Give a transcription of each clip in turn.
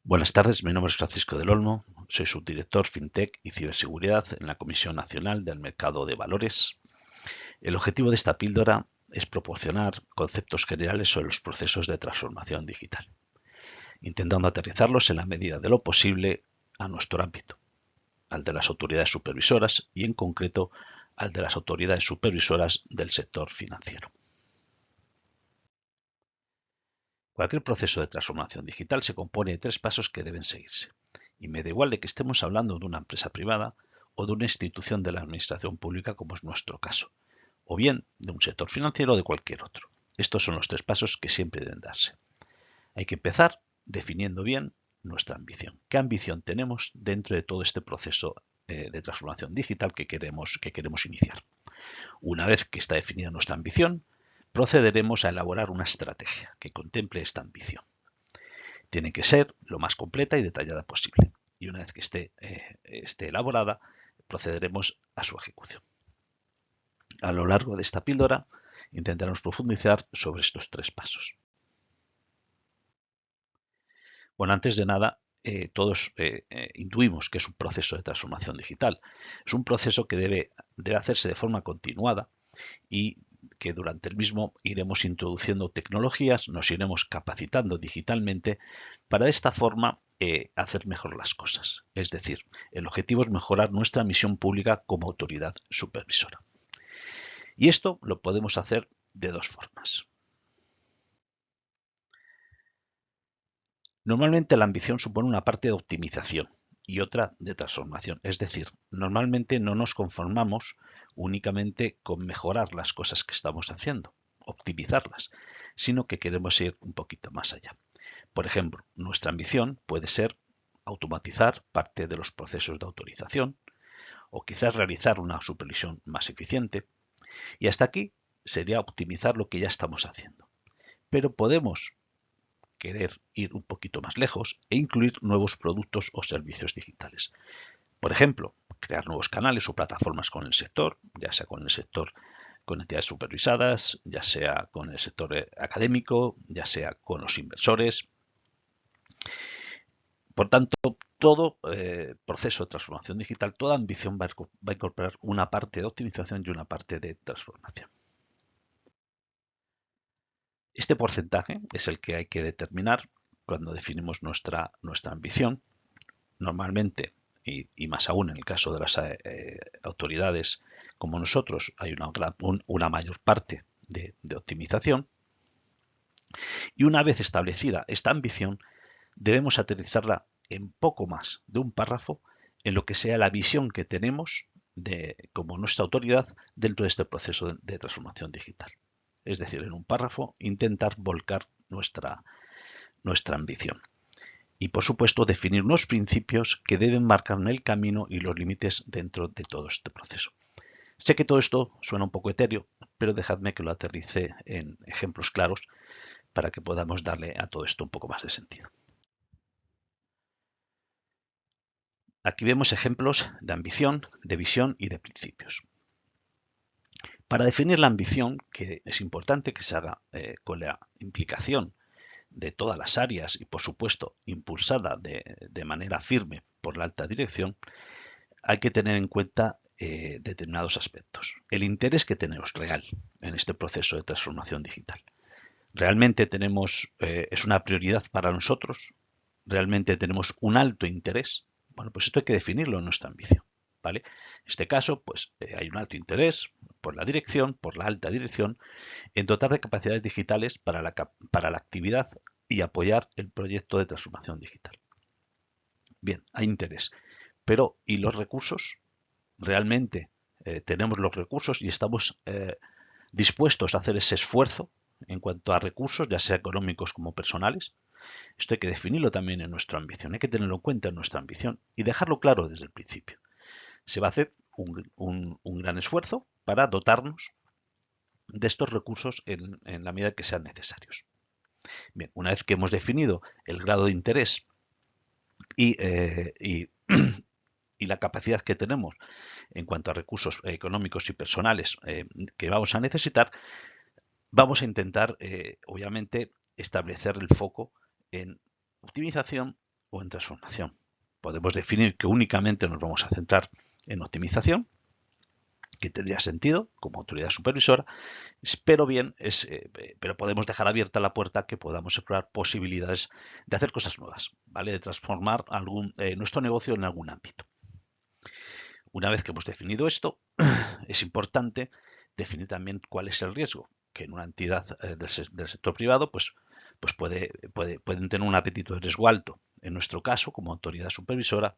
Buenas tardes, mi nombre es Francisco del Olmo, soy subdirector FinTech y Ciberseguridad en la Comisión Nacional del Mercado de Valores. El objetivo de esta píldora es proporcionar conceptos generales sobre los procesos de transformación digital, intentando aterrizarlos en la medida de lo posible a nuestro ámbito, al de las autoridades supervisoras y en concreto al de las autoridades supervisoras del sector financiero. Cualquier proceso de transformación digital se compone de 3 pasos que deben seguirse. Y me da igual de que estemos hablando de una empresa privada o de una institución de la administración pública, como es nuestro caso, o bien de un sector financiero o de cualquier otro. Estos son los 3 pasos que siempre deben darse. Hay que empezar definiendo bien nuestra ambición. ¿Qué ambición tenemos dentro de todo este proceso de transformación digital que queremos iniciar? Una vez que está definida nuestra ambición, procederemos a elaborar una estrategia que contemple esta ambición. Tiene que ser lo más completa y detallada posible. Y una vez que esté elaborada, procederemos a su ejecución. A lo largo de esta píldora intentaremos profundizar sobre estos 3 pasos. Bueno, antes de nada, todos intuimos que es un proceso de transformación digital. Es un proceso que debe hacerse de forma continuada y que durante el mismo iremos introduciendo tecnologías, nos iremos capacitando digitalmente para de esta forma hacer mejor las cosas. Es decir, el objetivo es mejorar nuestra misión pública como autoridad supervisora. Y esto lo podemos hacer de 2 formas. Normalmente la ambición supone una parte de optimización y otra de transformación. Es decir, normalmente no nos conformamos únicamente con mejorar las cosas que estamos haciendo, optimizarlas, sino que queremos ir un poquito más allá. Por ejemplo, nuestra ambición puede ser automatizar parte de los procesos de autorización o quizás realizar una supervisión más eficiente. Y hasta aquí sería optimizar lo que ya estamos haciendo. Pero podemos querer ir un poquito más lejos e incluir nuevos productos o servicios digitales. Por ejemplo, crear nuevos canales o plataformas con el sector, ya sea con el sector con entidades supervisadas, ya sea con el sector académico, ya sea con los inversores. Por tanto, todo proceso de transformación digital, toda ambición va a incorporar una parte de optimización y una parte de transformación. Este porcentaje es el que hay que determinar cuando definimos nuestra ambición. Normalmente, y más aún en el caso de las autoridades como nosotros, hay una mayor parte de optimización. Y una vez establecida esta ambición, debemos aterrizarla en poco más de un párrafo en lo que sea la visión que tenemos como nuestra autoridad dentro de este proceso de transformación digital. Es decir, en un párrafo intentar volcar nuestra ambición. Y por supuesto definir unos principios que deben marcar el camino y los límites dentro de todo este proceso. Sé que todo esto suena un poco etéreo, pero dejadme que lo aterrice en ejemplos claros para que podamos darle a todo esto un poco más de sentido. Aquí vemos ejemplos de ambición, de visión y de principios. Para definir la ambición, que es importante que se haga con la implicación de todas las áreas y, por supuesto, impulsada de manera firme por la alta dirección, hay que tener en cuenta determinados aspectos. El interés que tenemos real en este proceso de transformación digital. ¿Realmente es una prioridad para nosotros? ¿Realmente tenemos un alto interés? Bueno, pues esto hay que definirlo en nuestra ambición. ¿Vale? En este caso, pues hay un alto interés por la dirección, por la alta dirección, en dotar de capacidades digitales para la actividad y apoyar el proyecto de transformación digital. Bien, hay interés. Pero, ¿y los recursos? ¿Realmente tenemos los recursos y estamos dispuestos a hacer ese esfuerzo en cuanto a recursos, ya sea económicos como personales? Esto hay que definirlo también en nuestra ambición, hay que tenerlo en cuenta en nuestra ambición y dejarlo claro desde el principio. Se va a hacer un gran esfuerzo para dotarnos de estos recursos en la medida que sean necesarios. Bien, una vez que hemos definido el grado de interés y y la capacidad que tenemos en cuanto a recursos económicos y personales que vamos a necesitar, vamos a intentar, obviamente, establecer el foco en optimización o en transformación. Podemos definir que únicamente nos vamos a centrar en optimización, que tendría sentido como autoridad supervisora, pero podemos dejar abierta la puerta a que podamos explorar posibilidades de hacer cosas nuevas, ¿vale? De transformar nuestro negocio en algún ámbito. Una vez que hemos definido esto, es importante definir también cuál es el riesgo, que en una entidad del sector privado pues pueden tener un apetito de riesgo alto. En nuestro caso, como autoridad supervisora,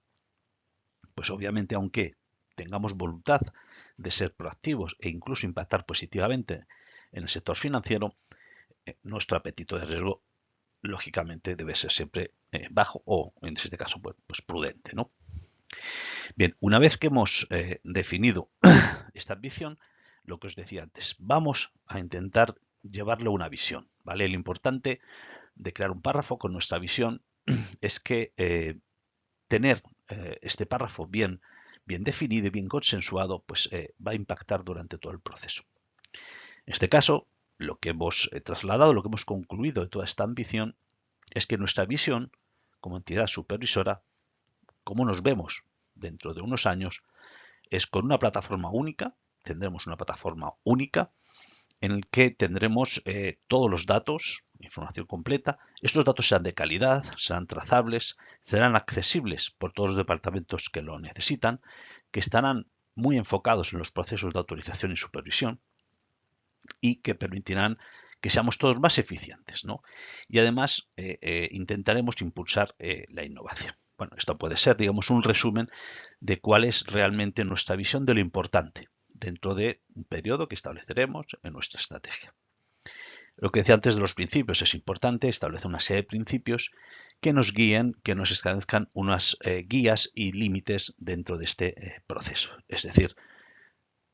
pues obviamente, aunque tengamos voluntad de ser proactivos e incluso impactar positivamente en el sector financiero, nuestro apetito de riesgo lógicamente debe ser siempre bajo o, en este caso, pues prudente, ¿no? Bien, una vez que hemos definido esta ambición, lo que os decía antes, vamos a intentar llevarle una visión, ¿vale? Lo importante de crear un párrafo con nuestra visión es que tener este párrafo bien definido y bien consensuado, pues va a impactar durante todo el proceso. En este caso, lo que hemos trasladado, lo que hemos concluido de toda esta ambición, es que nuestra visión como entidad supervisora, cómo nos vemos dentro de unos años, es con una plataforma única, tendremos una plataforma única en el que tendremos todos los datos, información completa. Estos datos serán de calidad, serán trazables, serán accesibles por todos los departamentos que lo necesitan, que estarán muy enfocados en los procesos de autorización y supervisión y que permitirán que seamos todos más eficientes, ¿no? Y además intentaremos impulsar la innovación. Bueno, esto puede ser, digamos, un resumen de cuál es realmente nuestra visión de lo importante dentro de un periodo que estableceremos en nuestra estrategia. Lo que decía antes de los principios, es importante establecer una serie de principios que nos guíen, que nos establezcan unas guías y límites dentro de este proceso. Es decir,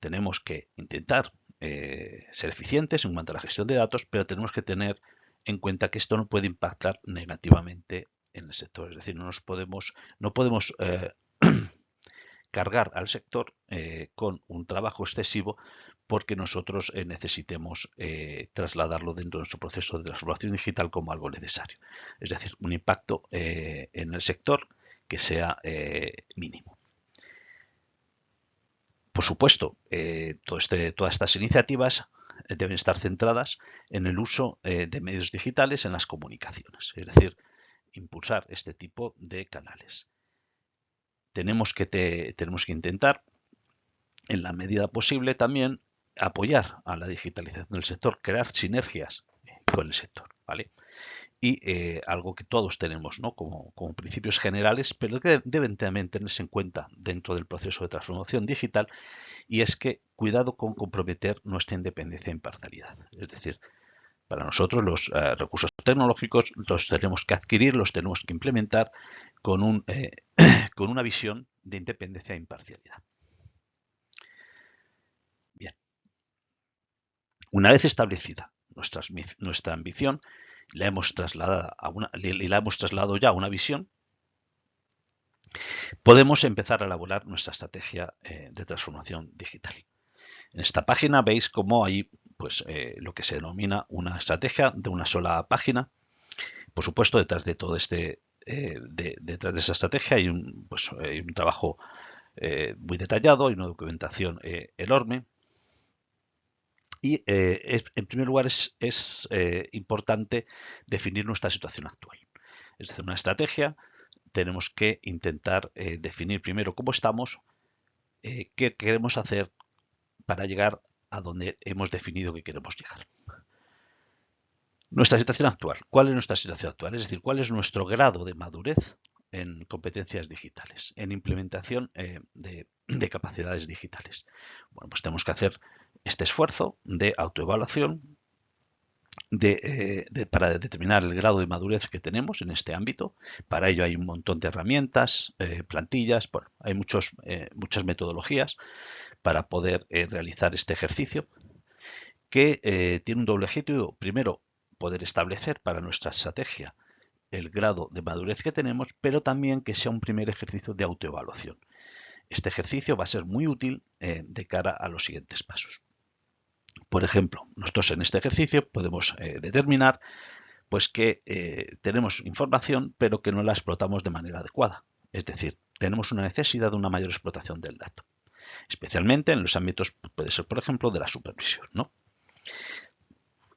tenemos que intentar ser eficientes en cuanto a la gestión de datos, pero tenemos que tener en cuenta que esto no puede impactar negativamente en el sector. Es decir, no podemos cargar al sector con un trabajo excesivo porque nosotros necesitemos trasladarlo dentro de nuestro proceso de transformación digital como algo necesario. Es decir, un impacto en el sector que sea mínimo. Por supuesto, todas estas iniciativas deben estar centradas en el uso de medios digitales en las comunicaciones, es decir, impulsar este tipo de canales. Tenemos que intentar, en la medida posible, también apoyar a la digitalización del sector, crear sinergias con el sector, ¿vale? Y algo que todos tenemos, ¿no? como principios generales, pero que deben también tenerse en cuenta dentro del proceso de transformación digital, y es que cuidado con comprometer nuestra independencia e imparcialidad. Es decir, para nosotros los recursos tecnológicos los tenemos que adquirir, los tenemos que implementar con una visión de independencia e imparcialidad. Bien, una vez establecida nuestra ambición, la hemos trasladado ya a una visión, podemos empezar a elaborar nuestra estrategia de transformación digital. En esta página veis cómo hay pues, lo que se denomina una estrategia de una sola página. Por supuesto, detrás de todo detrás de esa estrategia hay un trabajo muy detallado y una documentación enorme. Y en primer lugar es importante definir nuestra situación actual. Es decir, una estrategia, tenemos que intentar definir primero cómo estamos, qué queremos hacer para llegar a donde hemos definido que queremos llegar. Nuestra situación actual. ¿Cuál es nuestra situación actual? Es decir, ¿cuál es nuestro grado de madurez en competencias digitales, en implementación de capacidades digitales? Bueno, pues tenemos que hacer este esfuerzo de autoevaluación para determinar el grado de madurez que tenemos en este ámbito. Para ello hay un montón de herramientas, plantillas, bueno, hay muchas metodologías para poder realizar este ejercicio, que tiene un doble objetivo. Primero, poder establecer para nuestra estrategia el grado de madurez que tenemos, pero también que sea un primer ejercicio de autoevaluación. Este ejercicio va a ser muy útil de cara a los siguientes pasos. Por ejemplo, nosotros en este ejercicio podemos determinar pues que tenemos información pero que no la explotamos de manera adecuada. Es decir, tenemos una necesidad de una mayor explotación del dato, especialmente en los ámbitos, puede ser por ejemplo, de la supervisión, ¿no?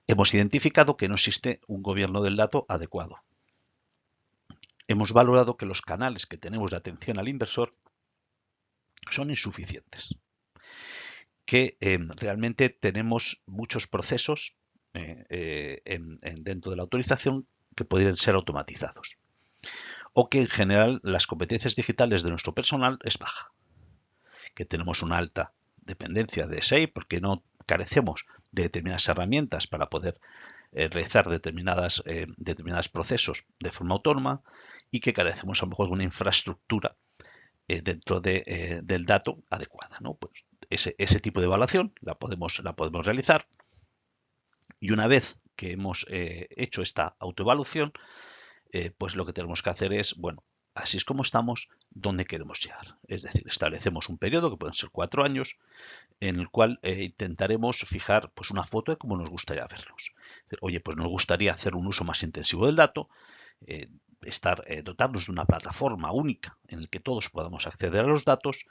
Hemos identificado que no existe un gobierno del dato adecuado. Hemos valorado que los canales que tenemos de atención al inversor son insuficientes, que realmente tenemos muchos procesos dentro de la autorización que podrían ser automatizados, o que en general las competencias digitales de nuestro personal es baja, que tenemos una alta dependencia de SEI porque no carecemos de determinadas herramientas para poder realizar determinados procesos de forma autónoma y que carecemos a lo mejor de una infraestructura dentro del dato adecuada, ¿no? Pues ese tipo de evaluación la podemos realizar, y una vez que hemos hecho esta autoevaluación, pues lo que tenemos que hacer es, bueno, así es como estamos, ¿dónde queremos llegar? Es decir, establecemos un periodo, que pueden ser 4 años, en el cual intentaremos fijar pues una foto de cómo nos gustaría vernos. Oye, pues nos gustaría hacer un uso más intensivo del dato, dotarnos de una plataforma única en la que todos podamos acceder a los datos,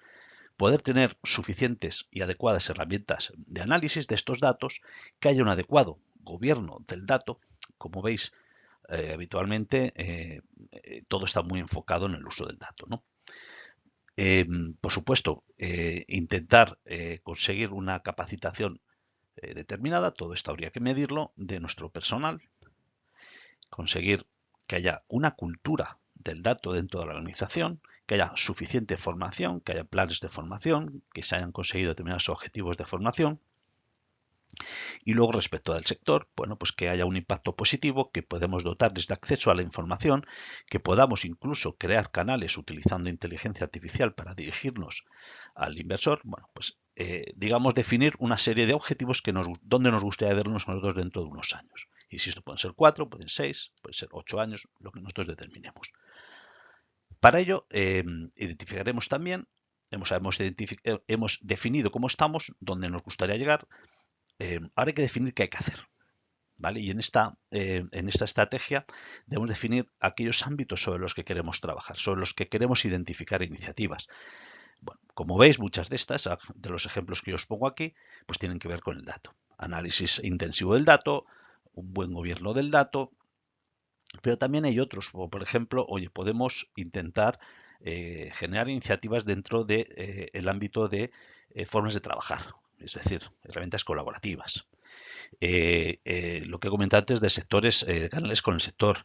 poder tener suficientes y adecuadas herramientas de análisis de estos datos, que haya un adecuado gobierno del dato. Como veis, habitualmente todo está muy enfocado en el uso del dato, ¿no? Por supuesto, intentar conseguir una capacitación determinada, todo esto habría que medirlo, de nuestro personal, conseguir que haya una cultura del dato dentro de la organización, que haya suficiente formación, que haya planes de formación, que se hayan conseguido determinados objetivos de formación. Y luego, respecto al sector, bueno, pues que haya un impacto positivo, que podemos dotarles de acceso a la información, que podamos incluso crear canales utilizando inteligencia artificial para dirigirnos al inversor. Bueno, pues digamos, definir una serie de objetivos donde nos gustaría vernos nosotros dentro de unos años. Insisto, pueden ser 4, pueden 6, pueden ser 8 años, lo que nosotros determinemos. Para ello, identificaremos también, hemos definido cómo estamos, dónde nos gustaría llegar. Ahora hay que definir qué hay que hacer, ¿vale? Y en esta estrategia debemos definir aquellos ámbitos sobre los que queremos trabajar, sobre los que queremos identificar iniciativas. Bueno, como veis, muchas de estas, de los ejemplos que yo os pongo aquí, pues tienen que ver con el dato. Análisis intensivo del dato, un buen gobierno del dato, pero también hay otros, como por ejemplo, oye, podemos intentar generar iniciativas dentro del ámbito de formas de trabajar, es decir, herramientas colaborativas. Lo que he comentado antes de sectores, canales con el sector.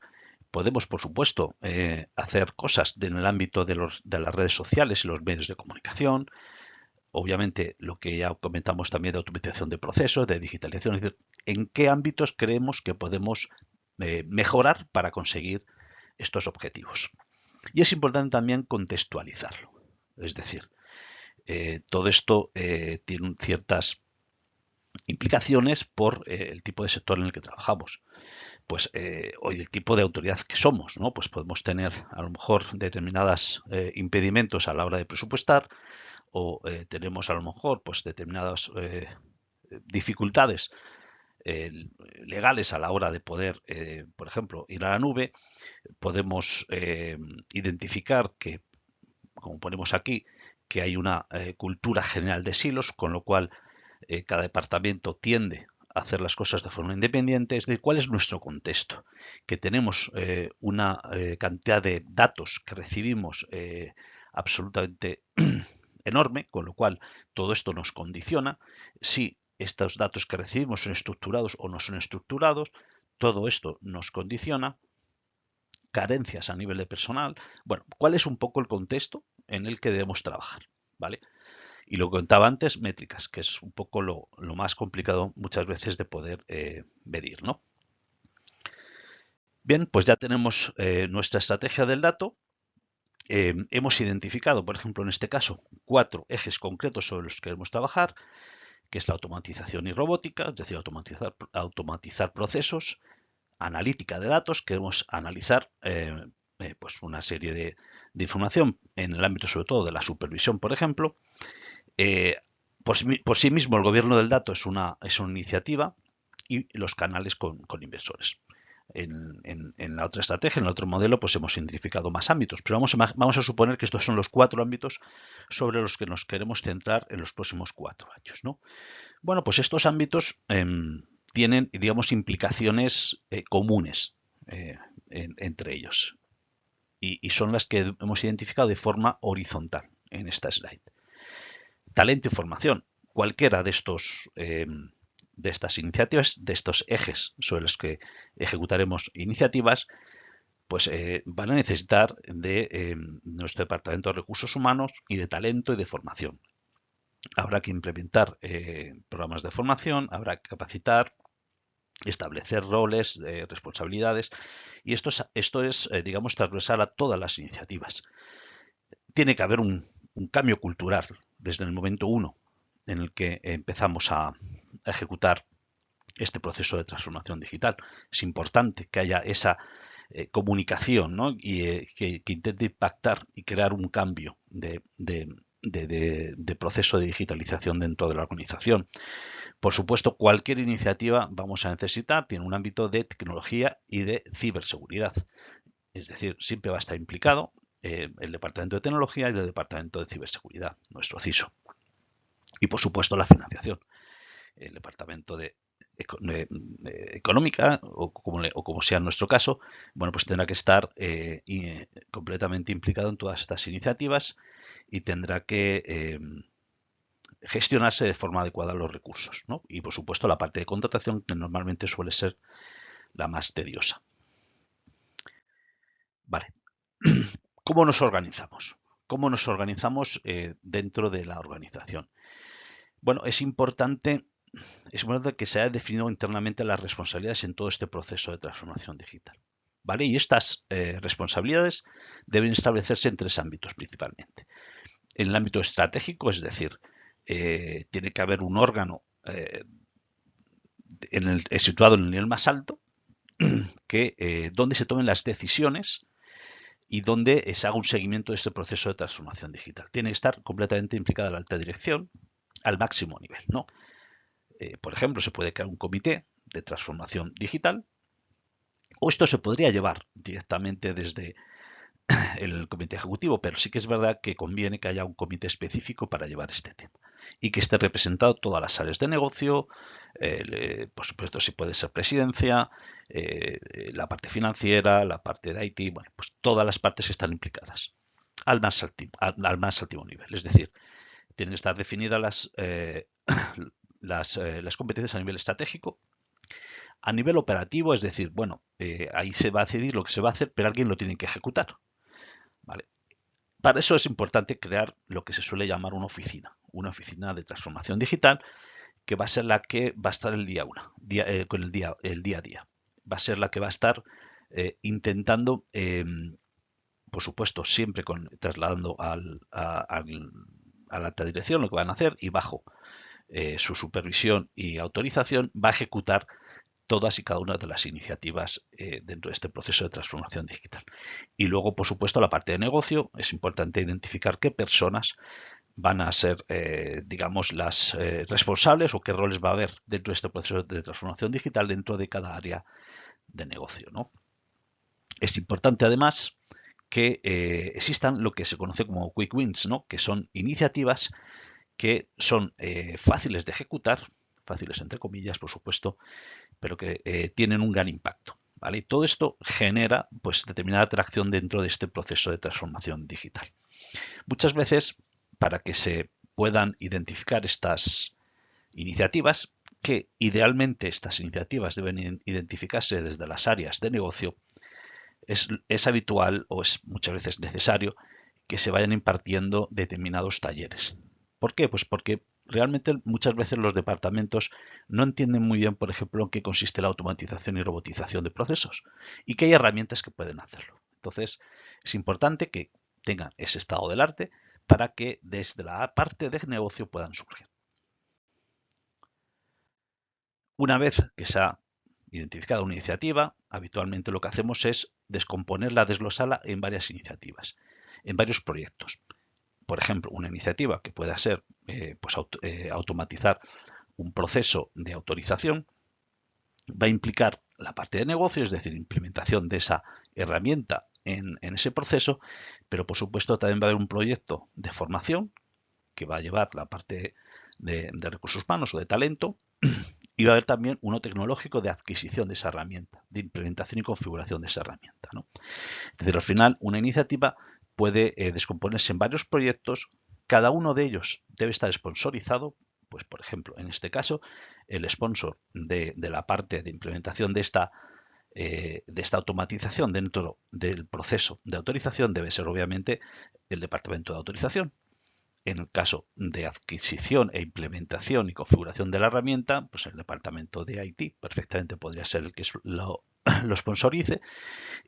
Podemos, por supuesto, hacer cosas en el ámbito de las redes sociales y los medios de comunicación. Obviamente, lo que ya comentamos también de automatización de procesos, de digitalización, es decir, en qué ámbitos creemos que podemos mejorar para conseguir estos objetivos. Y es importante también contextualizarlo. Es decir, todo esto tiene ciertas implicaciones por el tipo de sector en el que trabajamos. Pues hoy el tipo de autoridad que somos, ¿no? Pues podemos tener a lo mejor determinados impedimentos a la hora de presupuestar, o tenemos a lo mejor pues determinadas dificultades legales a la hora de poder, por ejemplo, ir a la nube. Podemos identificar que, como ponemos aquí, que hay una cultura general de silos, con lo cual cada departamento tiende a hacer las cosas de forma independiente. Es decir, cuál es nuestro contexto, que tenemos una cantidad de datos que recibimos absolutamente enorme, con lo cual todo esto nos condiciona. Si estos datos que recibimos son estructurados o no son estructurados, todo esto nos condiciona. Carencias a nivel de personal. Bueno, ¿cuál es un poco el contexto en el que debemos trabajar? ¿Vale? Y lo que contaba antes, métricas, que es un poco lo más complicado muchas veces de poder medir, ¿no? Bien, pues ya tenemos nuestra estrategia del dato. Hemos identificado, por ejemplo, en este caso, 4 ejes concretos sobre los que queremos trabajar, que es la automatización y robótica, es decir, automatizar procesos, analítica de datos, queremos analizar pues una serie de información en el ámbito sobre todo de la supervisión, por ejemplo. Por sí mismo el gobierno del dato es una iniciativa, y los canales con inversores. en la otra estrategia, en el otro modelo, pues hemos identificado más ámbitos, pero vamos a suponer que estos son los 4 ámbitos sobre los que nos queremos centrar en los próximos 4 años, ¿no? Bueno, pues estos ámbitos tienen, digamos, implicaciones comunes entre ellos y son las que hemos identificado de forma horizontal en esta slide. Talento y formación. Cualquiera de estas iniciativas, de estos ejes sobre los que ejecutaremos iniciativas, pues van a necesitar de nuestro departamento de recursos humanos y de talento y de formación. Habrá que implementar programas de formación, habrá que capacitar, establecer roles, responsabilidades, y esto es digamos, transversal a todas las iniciativas. Tiene que haber un cambio cultural desde el momento 1 en el que empezamos a ejecutar este proceso de transformación digital. Es importante que haya esa comunicación, ¿no? Y que intente impactar y crear un cambio de proceso de digitalización dentro de la organización. Por supuesto, cualquier iniciativa vamos a necesitar, tiene un ámbito de tecnología y de ciberseguridad. Es decir, siempre va a estar implicado el departamento de tecnología y el departamento de ciberseguridad, nuestro CISO. Y por supuesto la financiación. El departamento de económica o como sea en nuestro caso, bueno, pues tendrá que estar completamente implicado en todas estas iniciativas y tendrá que gestionarse de forma adecuada los recursos, ¿no? Y por supuesto la parte de contratación, que normalmente suele ser la más tediosa. Vale. ¿Cómo nos organizamos? ¿Cómo nos organizamos dentro de la organización? Bueno, es importante que se haya definido internamente las responsabilidades en todo este proceso de transformación digital. ¿Vale? Y estas responsabilidades deben establecerse en 3 ámbitos principalmente. En el ámbito estratégico, es decir, tiene que haber un órgano situado en el nivel más alto donde se tomen las decisiones y donde se haga un seguimiento de este proceso de transformación digital. Tiene que estar completamente implicada la alta dirección al máximo nivel, ¿no? Por ejemplo, se puede crear un comité de transformación digital o esto se podría llevar directamente desde el comité ejecutivo, pero sí que es verdad que conviene que haya un comité específico para llevar este tema y que esté representado todas las áreas de negocio, por supuesto si puede ser presidencia, la parte financiera, la parte de IT, bueno, pues todas las partes están implicadas al más alto nivel. Es decir, tienen que estar definidas las competencias a nivel estratégico, a nivel operativo, es decir, bueno, ahí se va a decidir lo que se va a hacer, pero alguien lo tiene que ejecutar. ¿Vale? Para eso es importante crear lo que se suele llamar una oficina de transformación digital, que va a ser la que va a estar el día a día. Va a ser la que va a estar intentando, por supuesto, siempre trasladando a la alta dirección lo que van a hacer y bajo su supervisión y autorización va a ejecutar todas y cada una de las iniciativas dentro de este proceso de transformación digital. Y luego, por supuesto, la parte de negocio, es importante identificar qué personas van a ser, digamos, las responsables o qué roles va a haber dentro de este proceso de transformación digital dentro de cada área de negocio, ¿no? Es importante, además, que existan lo que se conoce como quick wins, ¿no? Que son iniciativas que son fáciles de ejecutar, fáciles entre comillas, por supuesto, pero que tienen un gran impacto. ¿Vale? Y todo esto genera pues, determinada atracción dentro de este proceso de transformación digital. Muchas veces, para que se puedan identificar estas iniciativas, que idealmente estas iniciativas deben identificarse desde las áreas de negocio, es habitual o es muchas veces necesario que se vayan impartiendo determinados talleres. ¿Por qué? Pues porque realmente muchas veces los departamentos no entienden muy bien, por ejemplo, en qué consiste la automatización y robotización de procesos y que hay herramientas que pueden hacerlo. Entonces, es importante que tengan ese estado del arte para que desde la parte de negocio puedan surgir. Una vez que se ha identificado una iniciativa, habitualmente lo que hacemos es descomponerla, desglosarla en varias iniciativas, en varios proyectos. Por ejemplo, una iniciativa que pueda ser automatizar un proceso de autorización va a implicar la parte de negocio, es decir, implementación de esa herramienta en ese proceso, pero por supuesto también va a haber un proyecto de formación que va a llevar la parte de recursos humanos o de talento, y va a haber también uno tecnológico de adquisición de esa herramienta, de implementación y configuración de esa herramienta, ¿no? Es decir, al final una iniciativa puede descomponerse en varios proyectos, cada uno de ellos debe estar sponsorizado, pues por ejemplo, en este caso, el sponsor de la parte de implementación de esta automatización dentro del proceso de autorización debe ser obviamente el departamento de autorización. En el caso de adquisición e implementación y configuración de la herramienta, pues el departamento de IT perfectamente podría ser el que lo sponsorice,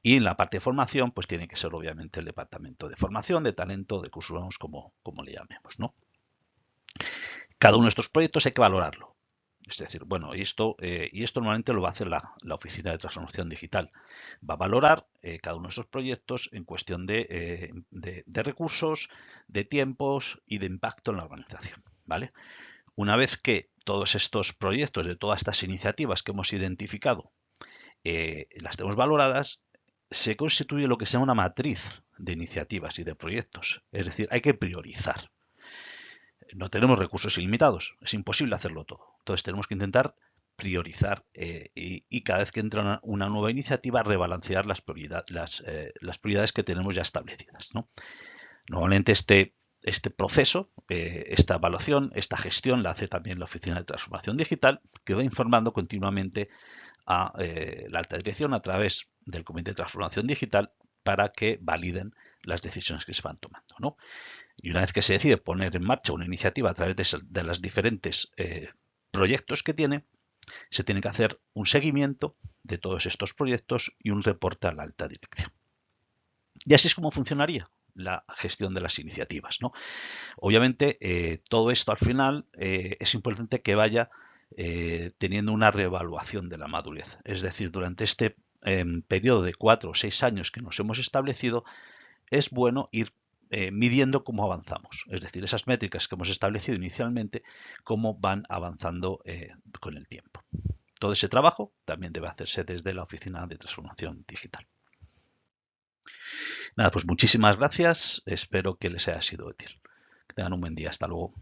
y en la parte de formación pues tiene que ser obviamente el departamento de formación, de talento, de cursos humanos, como le llamemos, ¿no? Cada uno de estos proyectos hay que valorarlo. Es decir, bueno, y esto normalmente lo va a hacer la Oficina de Transformación Digital. Va a valorar cada uno de esos proyectos en cuestión de recursos, de tiempos y de impacto en la organización, ¿vale? Una vez que todos estos proyectos, de todas estas iniciativas que hemos identificado, las tenemos valoradas, se constituye lo que se llama una matriz de iniciativas y de proyectos. Es decir, hay que priorizar. No tenemos recursos ilimitados, es imposible hacerlo todo. Entonces tenemos que intentar priorizar y cada vez que entra una nueva iniciativa rebalancear las prioridades que tenemos ya establecidas, ¿no? Normalmente este proceso, esta evaluación, esta gestión la hace también la Oficina de Transformación Digital, que va informando continuamente a la alta dirección a través del Comité de Transformación Digital para que validen las decisiones que se van tomando, ¿no? Y una vez que se decide poner en marcha una iniciativa a través de los diferentes proyectos que tiene, se tiene que hacer un seguimiento de todos estos proyectos y un reporte a la alta dirección. Y así es como funcionaría la gestión de las iniciativas, ¿no? Obviamente, todo esto al final es importante que vaya teniendo una reevaluación de la madurez. Es decir, durante este periodo de 4 o 6 años que nos hemos establecido, es bueno ir midiendo cómo avanzamos. Es decir, esas métricas que hemos establecido inicialmente, cómo van avanzando con el tiempo. Todo ese trabajo también debe hacerse desde la Oficina de Transformación Digital. Nada, pues muchísimas gracias. Espero que les haya sido útil. Que tengan un buen día. Hasta luego.